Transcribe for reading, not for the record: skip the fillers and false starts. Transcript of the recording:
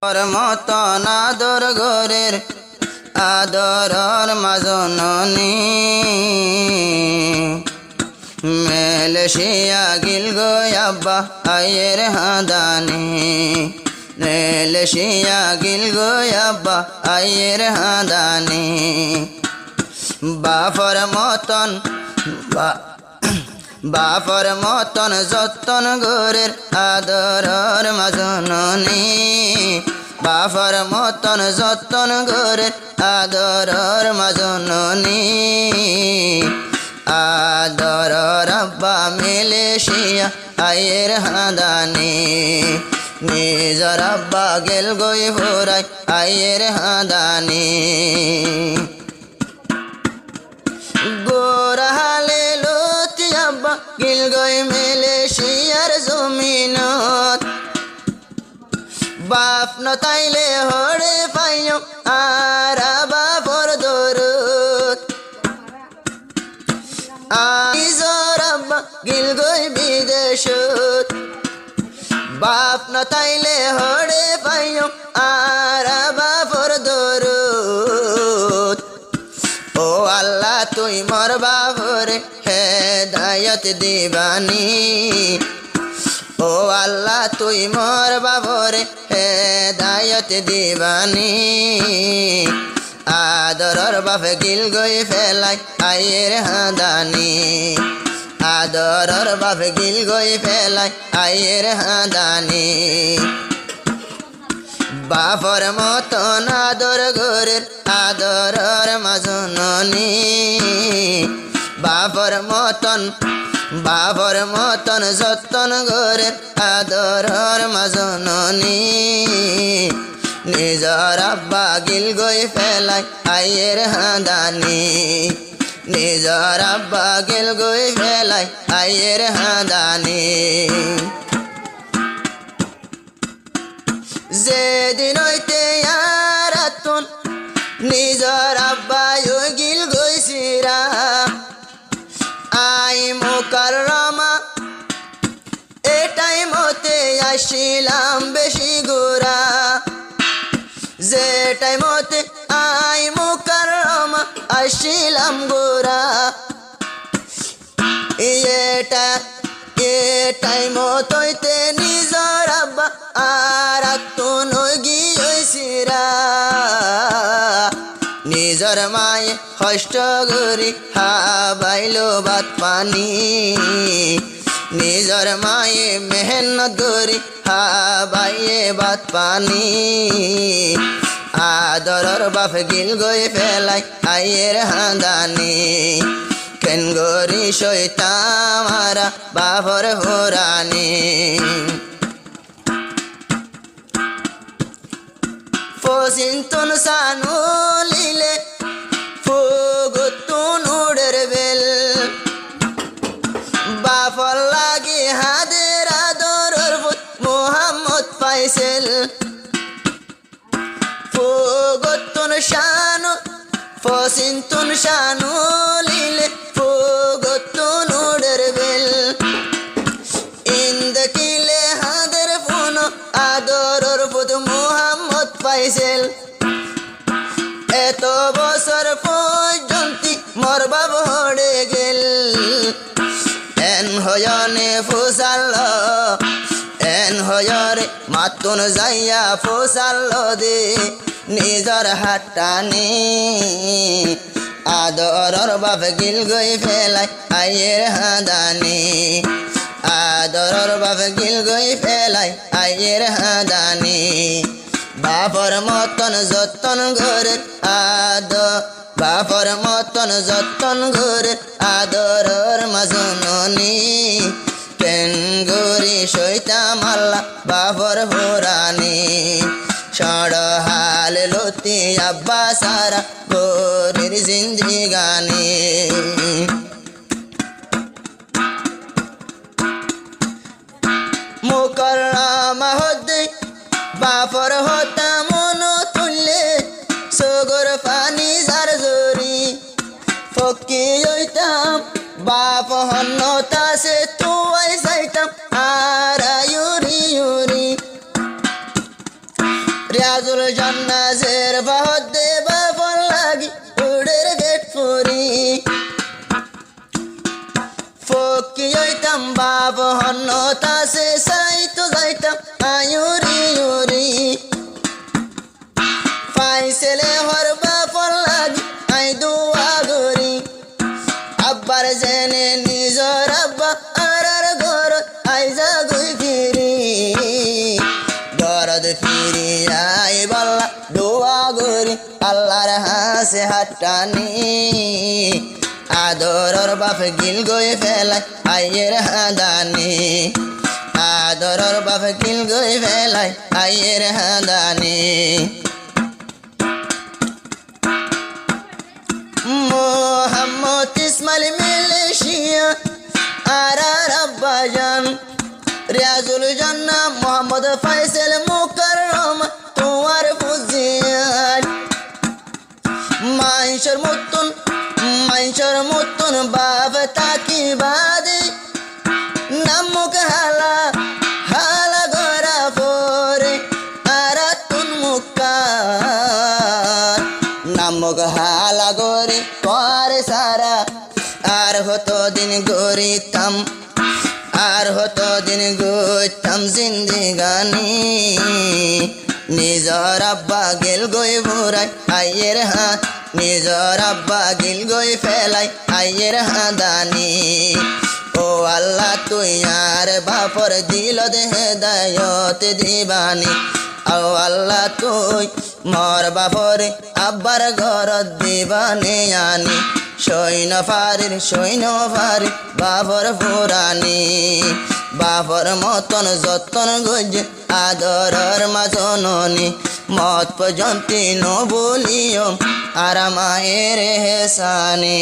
মতন আদর গরের আদরর মাজননী মেলেশিয়া গিল গই আব্বা আয়ের হাদানি মেলেশিয়া গিল গই আব্বা আয়ের হাদানি বাফর মতন বাপর মতন যতন গরের আদরর মাজননী বাপর মতন যতন গরের আদরর মাজননী আদরর আব্বা মেলেশিয়া আয়ের হাদানি নিজর আব্বা গেল গই ভোরাই আয়ের হাদানি গোরাহালে লতি আব্বা গিল গই মেলেশিয়ার জমিনত বাপ নতাইলে হড়ে পাইও আর বাপর দরুদ নিজর আব্বা গিল গই বিদেশত বাপ নতাইলে হড়ে পাইও আর বাপর দরুদ ও আল্লাহ তুই মোর বাবরে হেদায়ত দিবানি ও আল্লাহ তুই মোর বাবরে হেদায়ত দিবানি আদরর বাপে গিল গই ফেলাই আয়ের হাদানি আদরর বাপে গিল গই ফেলাই আয়ের হাদানি বাপর মতন আদর গরের আদরর মাজননী বাপর মতন যতন গরের আদরর মাজননী নিজর আব্বা গিল গই ফেলাই আয়ের হাদানি নিজর আব্বা গিল গই ফেলাই আয়ের হাদানি যেদিন হইতে আরাতুন নিজর আব্বা গিল গইছিরা আই মুকাররমা এটাই মতে আসিলাম বেশি গোরা যে টাইমতে আই মুকাররমা আসিলাম গোরা এটাই মতইতে নিজর আব্বা আর তুন গিয়েছিরা নিজর মায়ে কষ্ট গরি হাবাইল বাত পানি নিজর মায়ে মেহনত গরি হাবাইয়ে বাত পানি আদরর বাপ গিল গই ফেলাই আয়ের হাদানি কেন গরি সইতা মারা বাপর হোরানি ফসিন্তুন সানু লিলে ফুগুতুন উড়ের বেল বাপর লাগি হাদের আদরর মোহাম্মদ পাইসেল ফুগুতুন শানু ফসিন্তুন শানু লিলে ফুগুতুন উড়ের বেল ইন্দকিলে হাদের ফুন আদরর ফুত মোহাম্মদ পাইসেল এত বছর পর্যন্ত মোর বাপ হড়ে গেল এন হয়নে ফুসাল এন হয়রে মাতুন যাইয়া ফুসাল দে নিজর হাটানি আদরর বাপ গিল গই ফেলাই আয়ের হাদানি আদরর বাপ গিল গই ফেলাই আয়ের হাদানি বাপর মতন যতন গরের বাপর মতন যতন গরের আদরর মাজননী কেন গরি সইতা মাল্লা বাপর হোরানি ষড় হাল লতি আব্বা সারা গরির জিন্দিগানি মুকররমা হদে বাপর হতা মন তুললে সগর পানি যার জরি ফকি হইতাম বাপ হন্নতা সে তুয়াই যাইতাম আর ইউরি ইউরি রিয়াজুল জান্নাতের বাহদে বাপন লাগি উড়ের গেট ফুরি ফকি হইতাম বাপ হন্ন তাসে সাইতো যাইতাম আয়ুরি উরি ফাইসেলে হর বাপন লাগি আই দুয়া গরি আব্বার জেনে নিজর আব্বা আর ঘর আইজা গুই ফিরি দরদ ফিরি আই বল্লা দোয়া গরি আল্লাহর হাসে হাটানি আদরর বাপ গিল গই ফেলাই আইয়ের হাদানি আদরর বাপ গিল গই ফেলাই আইয়ের হাদানি মোহাম্মদ ইসমাইল মিলিশিয়া আর আব্বাজান রিয়াজুল জান্না মোহাম্মদ ফাইসেল মুকাররম তোমার ফুজিয়ান মাইশর মতন বাপ তাকি বাদে নামুক হালা হালা গরা পরে আর তুন মুকার নামুক হালা গরে পরে সারা আর হতো দিন গরিতাম আর হতো দিন গইতাম জিন্দিগানি নিজর আব্বা গেল গই ভোরাই আইয়ের হাত নিজর আব্বা গিল গই ফেলাই আইয়ের হাদানি ও আল্লাহ তুই আর বাপর দিল দেহে দায়ত দিবানি ও আল্লাহ তুই মর বাপরে আব্বার ঘর দিবানে আনি সৈন্য ফারি বাপর ফুরানি বাপর মতন যতন গজে আদরর মাজননি মত পর্যন্ত ন বলিও আর মায়ের হেসানি।